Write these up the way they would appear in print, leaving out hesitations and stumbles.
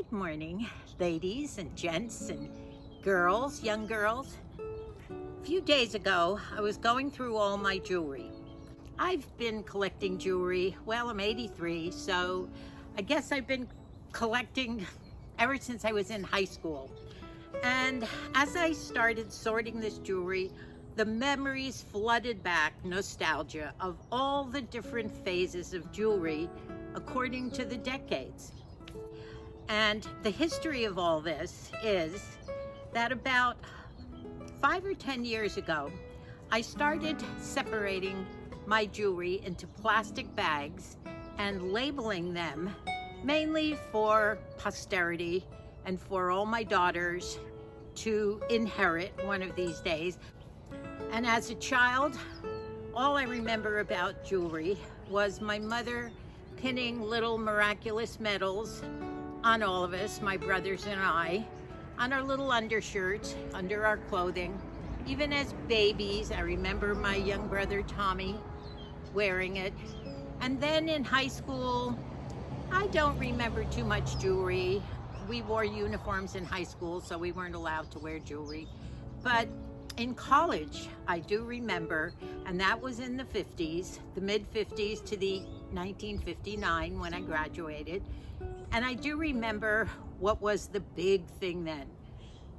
Good morning, ladies and gents and girls, young girls. A few days ago, I was going through all my jewelry. I've been collecting jewelry, well, I'm 83, so I guess I've been collecting ever since I was in high school. And as I started sorting this jewelry, the memories flooded back, nostalgia, of all the different phases of jewelry according to the decades. And the history of all this is that about 5 or 10 years ago, I started separating my jewelry into plastic bags and labeling them mainly for posterity and for all my daughters to inherit one of these days. And as a child, all I remember about jewelry was my mother pinning little miraculous medals on all of us, my brothers and I, on our little undershirts, under our clothing. Even as babies, I remember my young brother Tommy wearing it. And then in high school, I don't remember too much jewelry. We wore uniforms in high school, so we weren't allowed to wear jewelry. But in college, I do remember, and that was in the 50s, the mid-50s to the 1959 when I graduated. And I do remember what was the big thing then.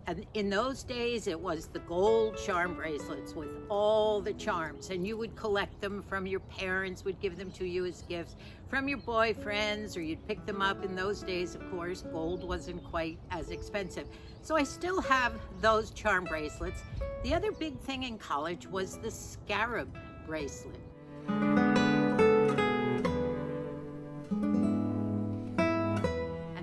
And in those days, it was the gold charm bracelets with all the charms. And you would collect them from your parents, would give them to you as gifts, from your boyfriends, or you'd pick them up. In those days, of course, gold wasn't quite as expensive. So I still have those charm bracelets. The other big thing in college was the Scarab Bracelet.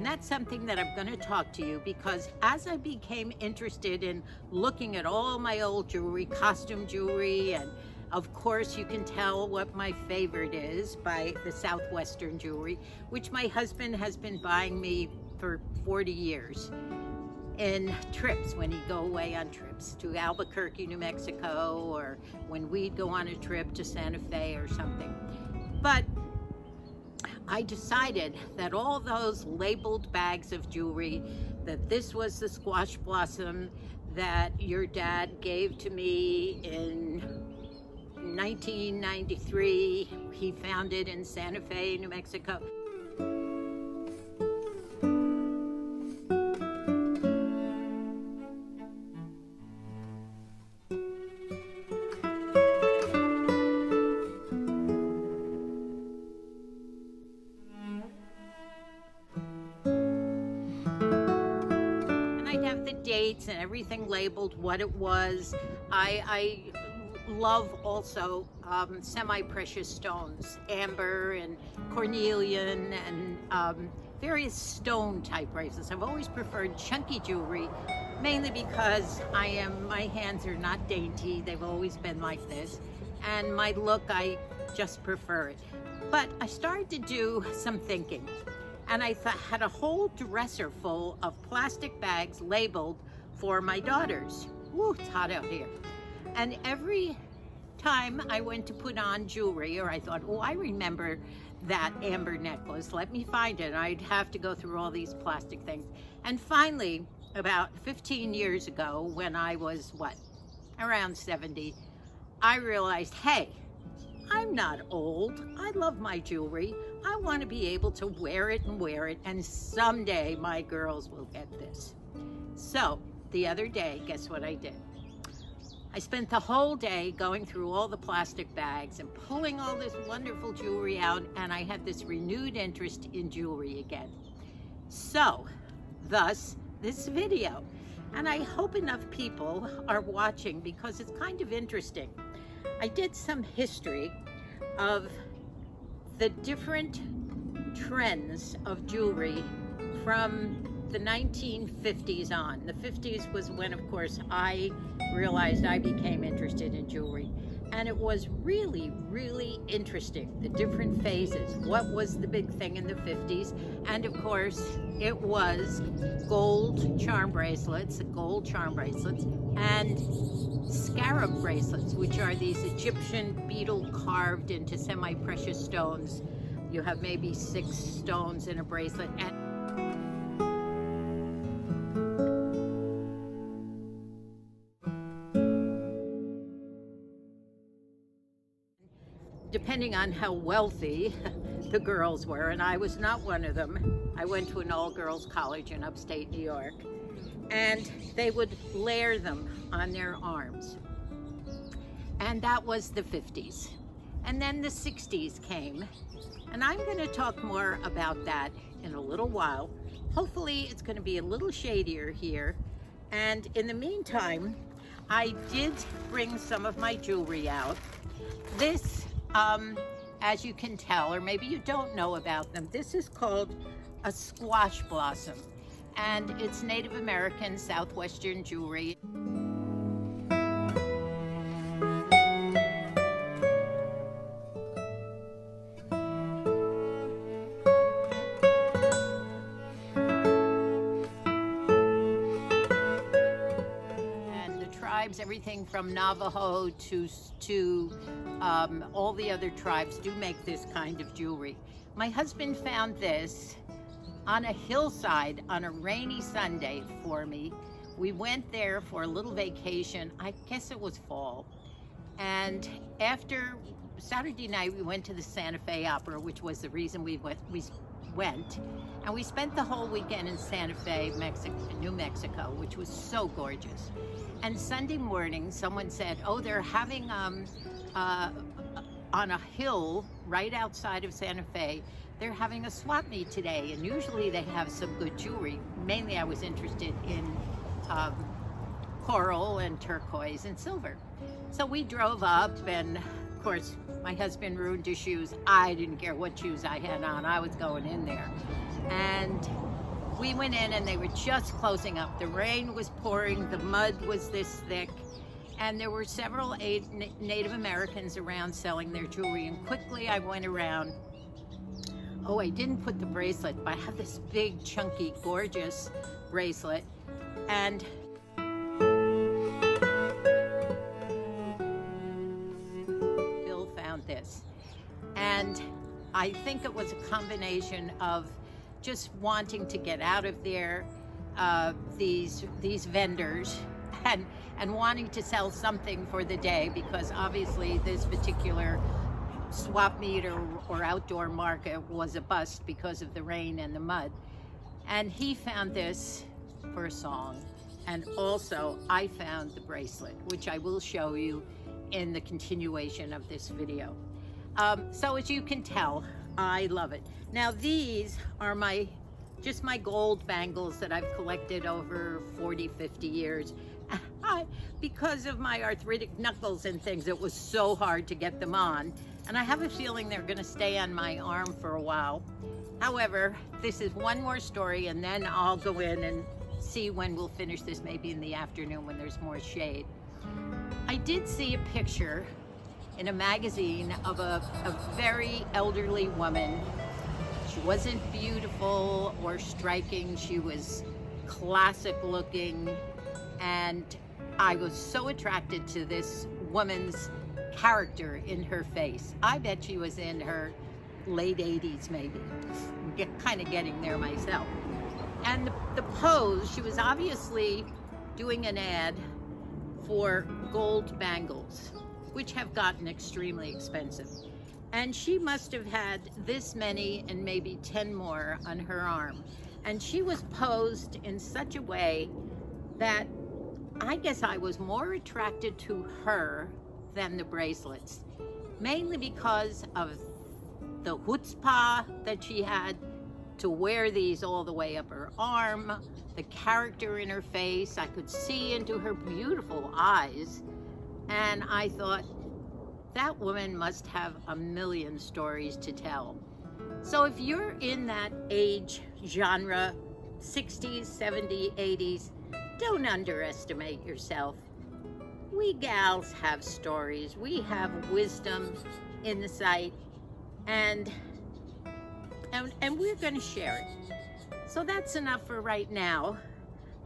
That's something that I'm going to talk to you because as I became interested in looking at all my old jewelry, costume jewelry, and of course you can tell what my favorite is by the Southwestern Jewelry, which my husband has been buying me for 40 years in trips when he'd go away on trips to Albuquerque, New Mexico, or when we'd go on a trip to Santa Fe or something. But I decided that all those labeled bags of jewelry, that this was the squash blossom that your dad gave to me in 1993. He found it in Santa Fe, New Mexico. Dates and everything labeled what it was. I love also semi-precious stones, amber and cornelian and various stone type bracelets. I've always preferred chunky jewelry, mainly because my hands are not dainty. They've always been like this, and my look, I just prefer it. But I started to do some thinking. And I had a whole dresser full of plastic bags labeled for my daughters. Woo, it's hot out here. And every time I went to put on jewelry, or I thought, oh, I remember that amber necklace, let me find it. I'd have to go through all these plastic things. And finally, about 15 years ago, when I was, around 70, I realized, hey, I'm not old. I love my jewelry. I want to be able to wear it, and someday my girls will get this. So the other day, guess what I did? I spent the whole day going through all the plastic bags and pulling all this wonderful jewelry out, and I had this renewed interest in jewelry again. So, thus, this video. And I hope enough people are watching because it's kind of interesting. I did some history of the different trends of jewelry from the 1950s on. The 50s was when, of course, I realized I became interested in jewelry. And it was really, really interesting, the different phases. What was the big thing in the 50s? And of course, it was gold charm bracelets, and scarab bracelets, which are these Egyptian beetle carved into semi-precious stones. You have maybe 6 stones in a bracelet. And depending on how wealthy the girls were, and I was not one of them. I went to an all-girls college in upstate New York, and they would layer them on their arms. And that was the 50s. And then the 60s came, and I'm going to talk more about that in a little while. Hopefully it's going to be a little shadier here. And in the meantime, I did bring some of my jewelry out. This, as you can tell, or maybe you don't know about them, this is called a squash blossom, and it's Native American Southwestern jewelry. Everything from Navajo to all the other tribes do make this kind of jewelry. My husband found this on a hillside on a rainy Sunday for me. We went there for a little vacation. I guess it was fall. And after Saturday night, we went to the Santa Fe Opera, which was the reason we went. And we spent the whole weekend in Santa Fe, New Mexico, which was so gorgeous. And Sunday morning, someone said, oh, they're having, on a hill right outside of Santa Fe, they're having a swap meet today. And usually they have some good jewelry. Mainly I was interested in coral and turquoise and silver. So we drove up, and of course, my husband ruined his shoes. I didn't care what shoes I had on. I was going in there. And we went in, and they were just closing up. The rain was pouring, the mud was this thick, and there were several Native Americans around selling their jewelry. And quickly I went around. Oh, I didn't put the bracelet, but I have this big, chunky, gorgeous bracelet. And Bill found this. And I think it was a combination of just wanting to get out of there, these vendors, and wanting to sell something for the day, because obviously this particular swap meet or outdoor market was a bust because of the rain and the mud. And he found this for a song, and also I found the bracelet, which I will show you in the continuation of this video. So as you can tell, I love it. Now these are just my gold bangles that I've collected over 40, 50 years. Because of my arthritic knuckles and things, it was so hard to get them on. And I have a feeling they're gonna stay on my arm for a while. However, this is one more story, and then I'll go in and see when we'll finish this, maybe in the afternoon when there's more shade. I did see a picture in a magazine of a very elderly woman. She wasn't beautiful or striking. She was classic looking, and I was so attracted to this woman's character in her face. I bet she was in her late 80s maybe. Kind of getting there myself. And the pose, she was obviously doing an ad for gold bangles, which have gotten extremely expensive. And she must have had this many and maybe 10 more on her arm. And she was posed in such a way that I guess I was more attracted to her than the bracelets, mainly because of the chutzpah that she had to wear these all the way up her arm, the character in her face. I could see into her beautiful eyes, and I thought, that woman must have a million stories to tell. So if you're in that age genre, 60s, 70s, 80s, don't underestimate yourself. We gals have stories, we have wisdom, insight, and we're gonna share it. So that's enough for right now.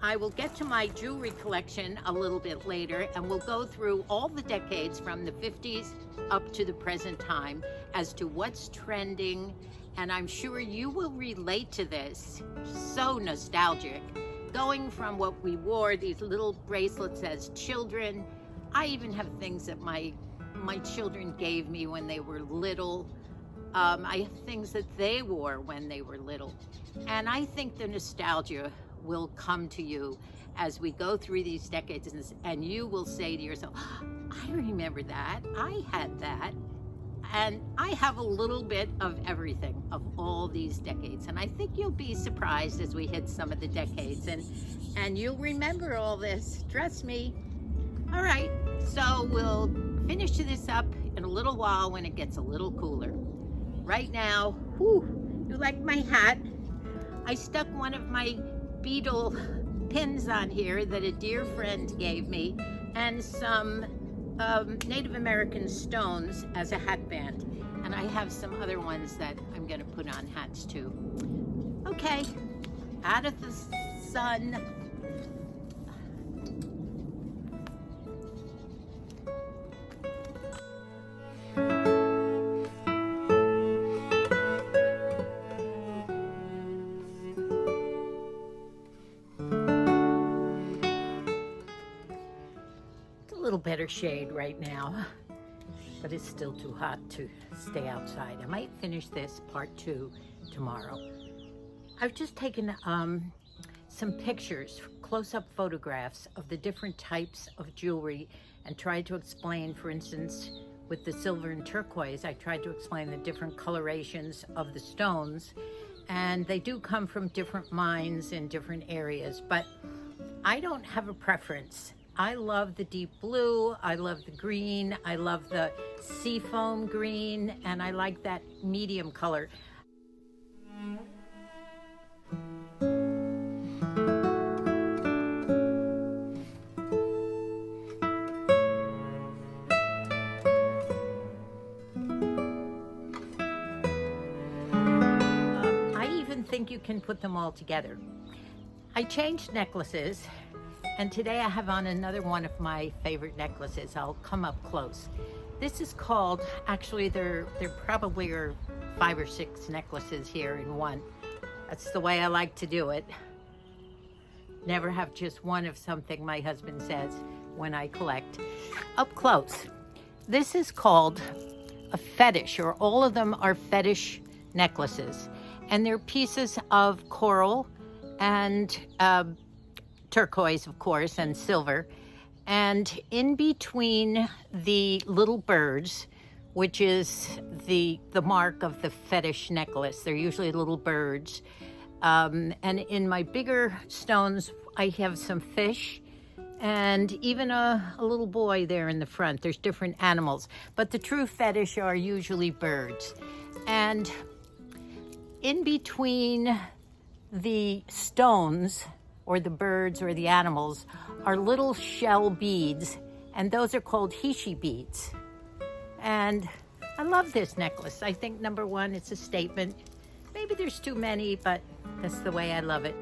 I will get to my jewelry collection a little bit later, and we'll go through all the decades from the 50s up to the present time as to what's trending, and I'm sure you will relate to this. So nostalgic. Going from what we wore, these little bracelets as children. I even have things that my my children gave me when they were little. I have things that they wore when they were little. And I think the nostalgia will come to you as we go through these decades, and you will say to yourself, I remember that, I had that. And I have a little bit of everything of all these decades. And I think you'll be surprised as we hit some of the decades, and you'll remember all this, trust me. All right, so we'll finish this up in a little while when it gets a little cooler. Right now, whew, you like my hat? I stuck one of my beetle pins on here that a dear friend gave me, and some Native American stones as a hatband. And I have some other ones that I'm gonna put on hats too. Okay, out of the sun. Little better shade right now, but it's still too hot to stay outside. I might finish this part 2 tomorrow. I've just taken some pictures, close-up photographs of the different types of jewelry and tried to explain, for instance, with the silver and turquoise, I tried to explain the different colorations of the stones, and they do come from different mines in different areas, but I don't have a preference. I love the deep blue, I love the green, I love the seafoam green, and I like that medium color. I even think you can put them all together. I changed necklaces. And today I have on another one of my favorite necklaces. I'll come up close. This is called, actually there probably are 5 or 6 necklaces here in one. That's the way I like to do it. Never have just one of something, my husband says, when I collect. Up close. This is called a fetish, or all of them are fetish necklaces. And they're pieces of coral and turquoise, of course, and silver. And in between the little birds, which is the mark of the fetish necklace, they're usually little birds. And in my bigger stones, I have some fish and even a little boy there in the front. There's different animals, but the true fetish are usually birds. And in between the stones, or the birds or the animals, are little shell beads, and those are called hishi beads. And I love this necklace. I think, number one, it's a statement. Maybe there's too many, but that's the way I love it.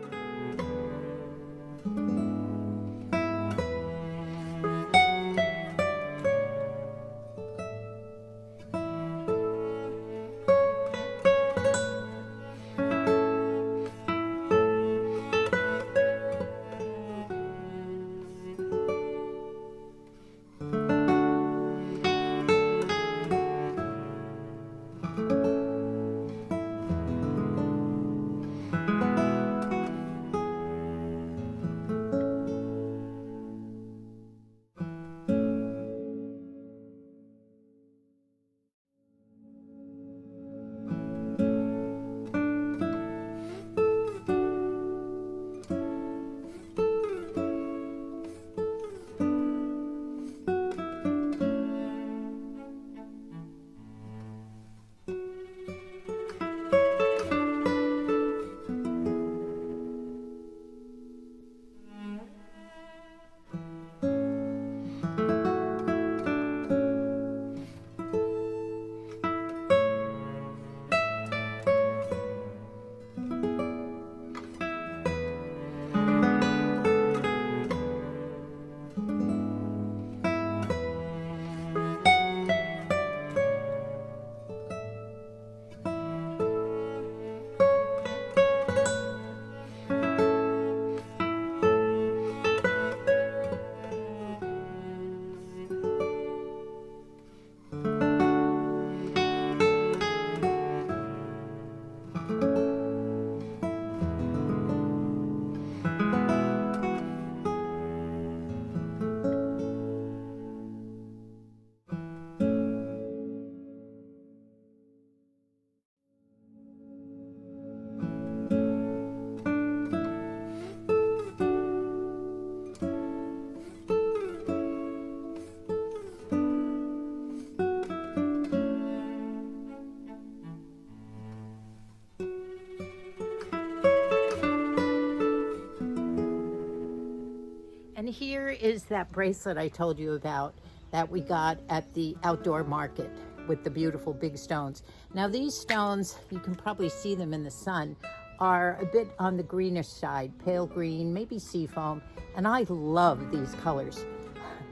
here is that bracelet I told you about that we got at the outdoor market with the beautiful big stones. Now these stones, you can probably see them in the sun, are a bit on the greenish side, pale green, maybe seafoam, and I love these colors.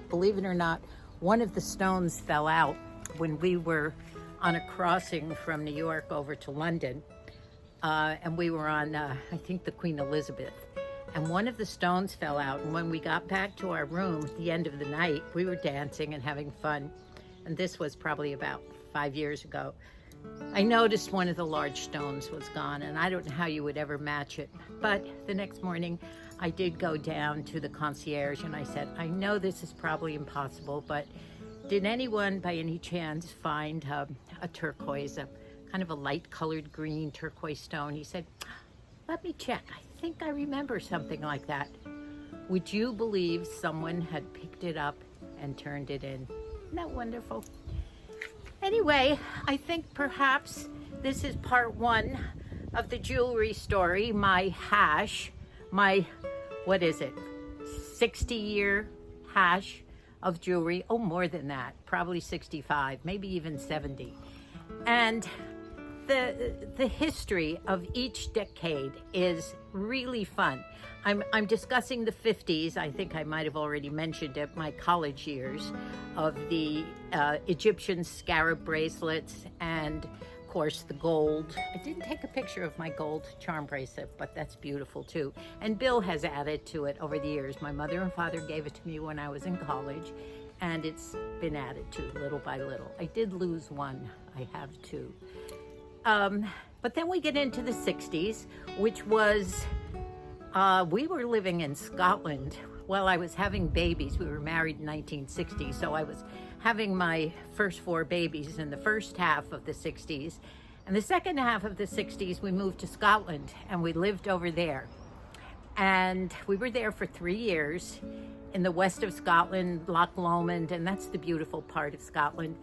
Believe it or not, one of the stones fell out when we were on a crossing from New York over to London, and we were on, I think, the Queen Elizabeth. And one of the stones fell out, and when we got back to our room at the end of the night, we were dancing and having fun. And this was probably about 5 years ago. I noticed one of the large stones was gone, and I don't know how you would ever match it. But the next morning, I did go down to the concierge, and I said, I know this is probably impossible, but did anyone by any chance find a turquoise, a kind of a light colored green turquoise stone? He said, let me check. I think I remember something like that. Would you believe someone had picked it up and turned it in? Isn't that wonderful? Anyway, I think perhaps this is part one of the jewelry story, my hash, my, what is it, 60-year hash of jewelry. Oh, more than that, probably 65, maybe even 70. And the history of each decade is really fun. I'm discussing the 50s. I think I might have already mentioned it, my college years, of the Egyptian scarab bracelets and, of course, the gold. I didn't take a picture of my gold charm bracelet, but that's beautiful too. And Bill has added to it over the years. My mother and father gave it to me when I was in college, and it's been added to little by little. I did lose one. I have two. But then we get into the 60s, which was, we were living in Scotland while I was having babies. We were married in 1960, so I was having my first 4 babies in the first half of the 60s. And the second half of the 60s, we moved to Scotland, and we lived over there. And we were there for 3 years in the west of Scotland, Loch Lomond, and that's the beautiful part of Scotland.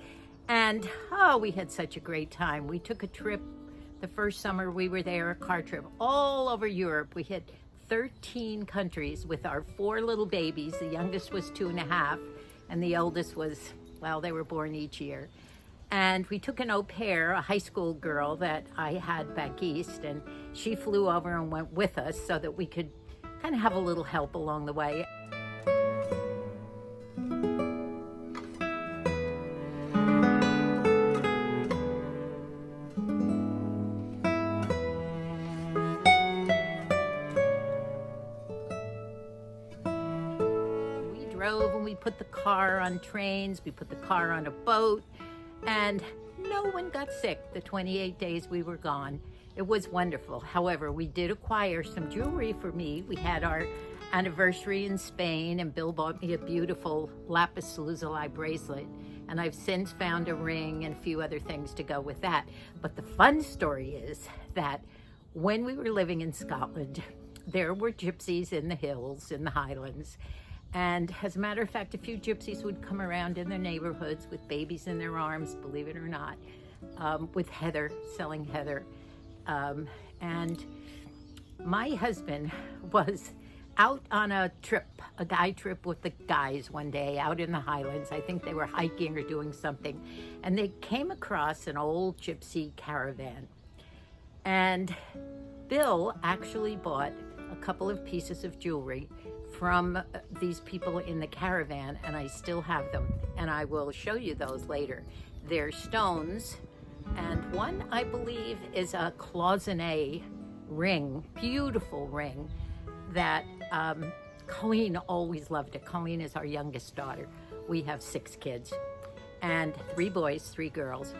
And, oh, we had such a great time. We took a trip the first summer we were there, a car trip all over Europe. We hit 13 countries with our 4 little babies. The youngest was 2.5, and the oldest was, well, they were born each year. And we took an au pair, a high school girl that I had back east, and she flew over and went with us so that we could kind of have a little help along the way. And we put the car on trains, we put the car on a boat, and no one got sick the 28 days we were gone. It was wonderful. However, we did acquire some jewelry for me. We had our anniversary in Spain, and Bill bought me a beautiful lapis lazuli bracelet, and I've since found a ring and a few other things to go with that. But the fun story is that when we were living in Scotland, there were gypsies in the hills, in the highlands. And as a matter of fact, a few gypsies would come around in their neighborhoods with babies in their arms, believe it or not, with heather, selling heather. And my husband was out on a trip, a guy trip with the guys one day out in the highlands. I think they were hiking or doing something. And they came across an old gypsy caravan. And Bill actually bought a couple of pieces of jewelry from these people in the caravan, and I still have them, and I will show you those later. They're stones, and one, I believe, is a cloisonné ring, beautiful ring, that Colleen always loved it. Colleen is our youngest daughter. We have 6 kids, and 3 boys, 3 girls.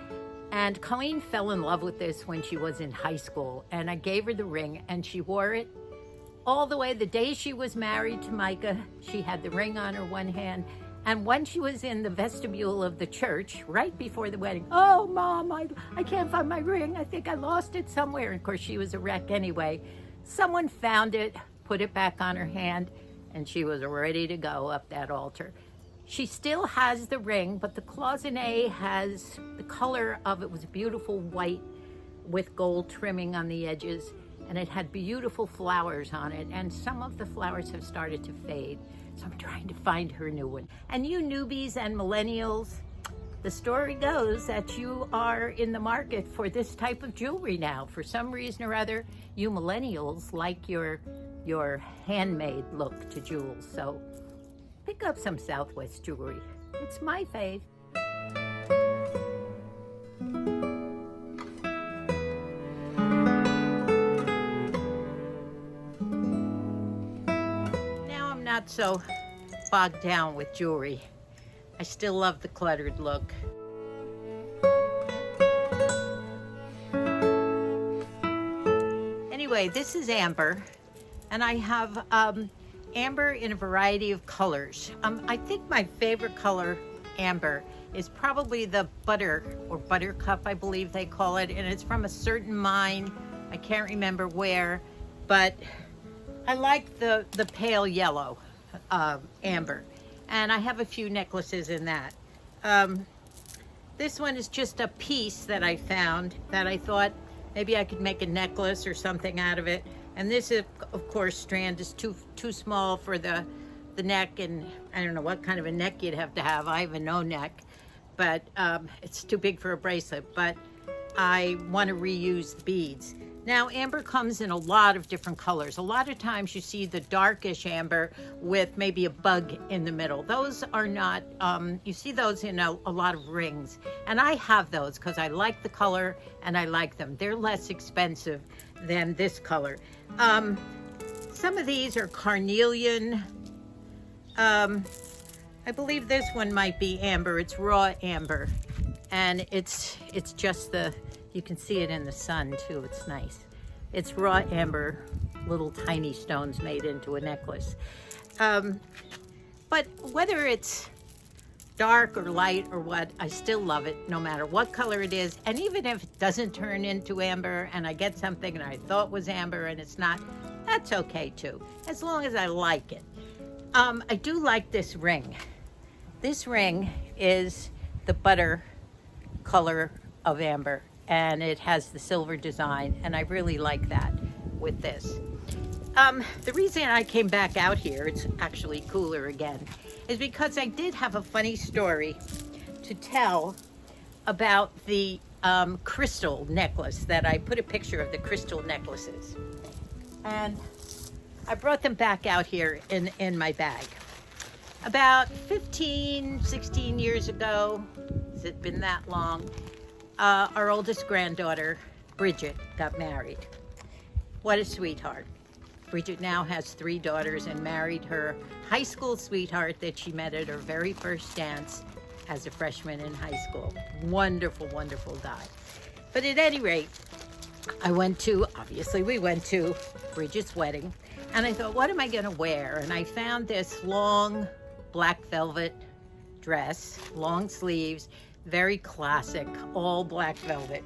And Colleen fell in love with this when she was in high school, and I gave her the ring, and she wore it all the way. The day she was married to Micah, she had the ring on her one hand. And when she was in the vestibule of the church, right before the wedding, oh, Mom, I can't find my ring. I think I lost it somewhere. And of course, she was a wreck anyway. Someone found it, put it back on her hand, and she was ready to go up that altar. She still has the ring, but the cloisonné has, the color of it was beautiful white with gold trimming on the edges. and it had beautiful flowers on it, and some of the flowers have started to fade. So I'm trying to find her new one. And you newbies and millennials, the story goes that you are in the market for this type of jewelry now. For some reason or other, you millennials like your handmade look to jewels. So pick up some Southwest jewelry. It's my fave. Not so bogged down with jewelry. I still love the cluttered look. Anyway, this is amber, and I have amber in a variety of colors. I think my favorite color amber is probably the butter or buttercup, I believe they call it, and it's from a certain mine. I can't remember where, but I like the pale yellow amber, and I have a few necklaces in that. This one is just a piece that I found that I thought maybe I could make a necklace or something out of it. And this is, of course, strand is too small for the neck, and I don't know what kind of a neck you'd have to have. I have a no neck, but it's too big for a bracelet, but I want to reuse the beads. Now, amber comes in a lot of different colors. A lot of times you see the darkish amber with maybe a bug in the middle. Those are not, you see those in a lot of rings. And I have those because I like the color and I like them. They're less expensive than this color. Some of these are carnelian. I believe this one might be amber. It's raw amber. And it's just you can see it in the sun too. It's nice. It's raw amber, little tiny stones made into a necklace. But whether it's dark or light or what, I still love it no matter what color it is. And even if it doesn't turn into amber and I get something and I thought was amber and it's not, that's okay too, as long as I like it. I do like this ring. This ring is the butter color of amber, and it has the silver design, and I really like that with this. The reason I came back out here, it's actually cooler again, is because I did have a funny story to tell about the crystal necklace that I put a picture of the crystal necklaces. And I brought them back out here in my bag. About 15, 16 years ago, has it been that long? Our oldest granddaughter, Bridget, got married. What a sweetheart. Bridget now has 3 daughters and married her high school sweetheart that she met at her very first dance as a freshman in high school. Wonderful, wonderful guy. But at any rate, obviously we went to Bridget's wedding, and I thought, what am I gonna wear? And I found this long black velvet dress, long sleeves, very classic, all black velvet.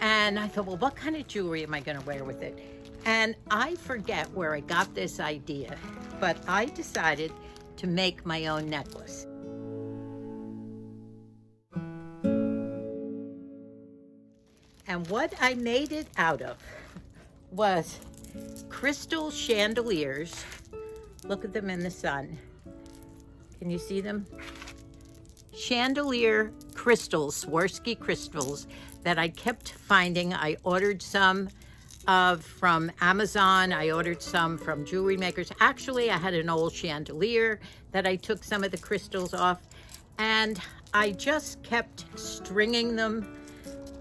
And I thought, well, what kind of jewelry am I gonna wear with it? And I forget where I got this idea, but I decided to make my own necklace. And what I made it out of was crystal chandeliers. Look at them in the sun. Can you see them? Chandelier crystals, Swarovski crystals, that I kept finding. I ordered some from Amazon. I ordered some from jewelry makers. Actually, I had an old chandelier that I took some of the crystals off, and I just kept stringing them.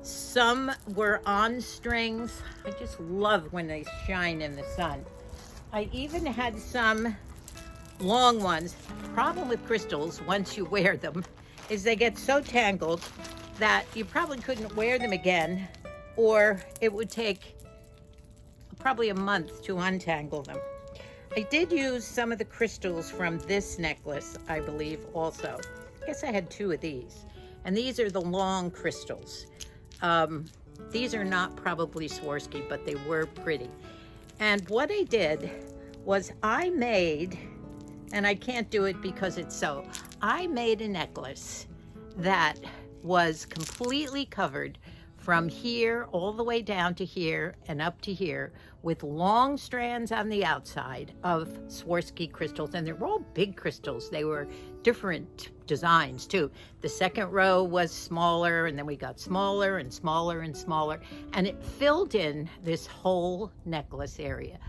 Some were on strings. I just love when they shine in the sun. I even had some long ones. The problem with crystals, once you wear them, is they get so tangled that you probably couldn't wear them again, or it would take probably a month to untangle them. I did use some of the crystals from this necklace, I believe, also. I guess I had 2 of these. And these are the long crystals. These are not probably Swarovski, but they were pretty. And what I did was I made, and I can't do it because it's so, I made a necklace that was completely covered from here all the way down to here and up to here, with long strands on the outside of Swarovski crystals. And they're all big crystals. They were different designs too. The second row was smaller, and then we got smaller and smaller and smaller, and it filled in this whole necklace area.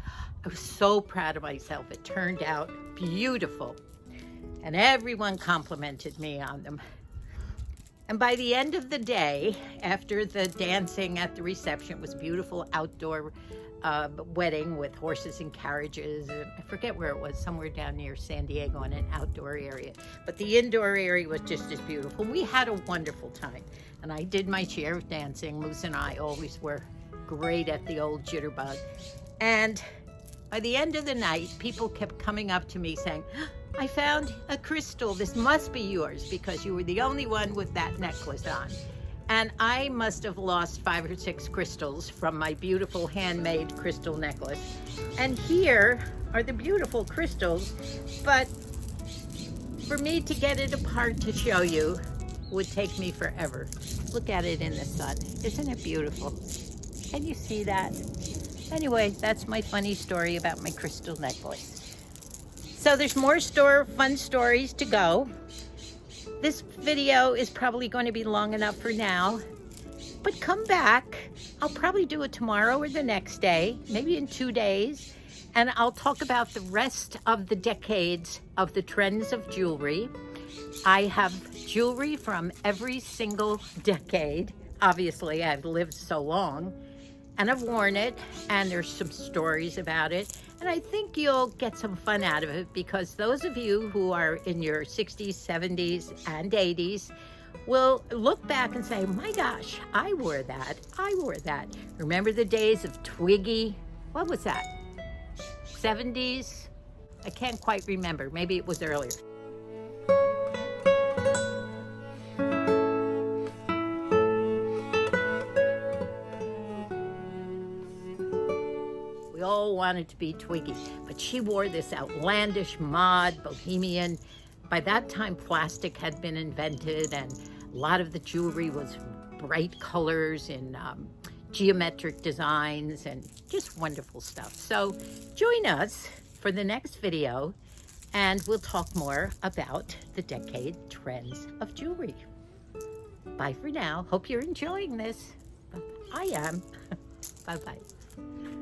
I was so proud of myself. It turned out beautiful, and everyone complimented me on them. And by the end of the day, after the dancing at the reception, it was a beautiful outdoor wedding with horses and carriages. And I forget where it was, somewhere down near San Diego in an outdoor area. But the indoor area was just as beautiful. We had a wonderful time. And I did my share of dancing. Moose and I always were great at the old jitterbug. And by the end of the night, people kept coming up to me saying, I found a crystal. This must be yours because you were the only one with that necklace on. And I must have lost 5 or 6 crystals from my beautiful handmade crystal necklace. And here are the beautiful crystals, but for me to get it apart to show you would take me forever. Look at it in the sun. Isn't it beautiful? Can you see that? Anyway, that's my funny story about my crystal necklace. So there's more fun stories to go. This video is probably going to be long enough for now, but come back. I'll probably do it tomorrow or the next day, maybe in 2 days, and I'll talk about the rest of the decades of the trends of jewelry. I have jewelry from every single decade. Obviously, I've lived so long, and I've worn it, and there's some stories about it. And I think you'll get some fun out of it, because those of you who are in your 60s, 70s, and 80s will look back and say, my gosh, I wore that. I wore that. Remember the days of Twiggy? What was that? 70s? I can't quite remember. Maybe it was earlier. All wanted to be Twiggy, but she wore this outlandish mod bohemian. By that time, plastic had been invented, and a lot of the jewelry was bright colors and geometric designs and just wonderful stuff. So join us for the next video, and we'll talk more about the decade trends of jewelry. Bye for now. Hope you're enjoying this. I am. Bye-bye.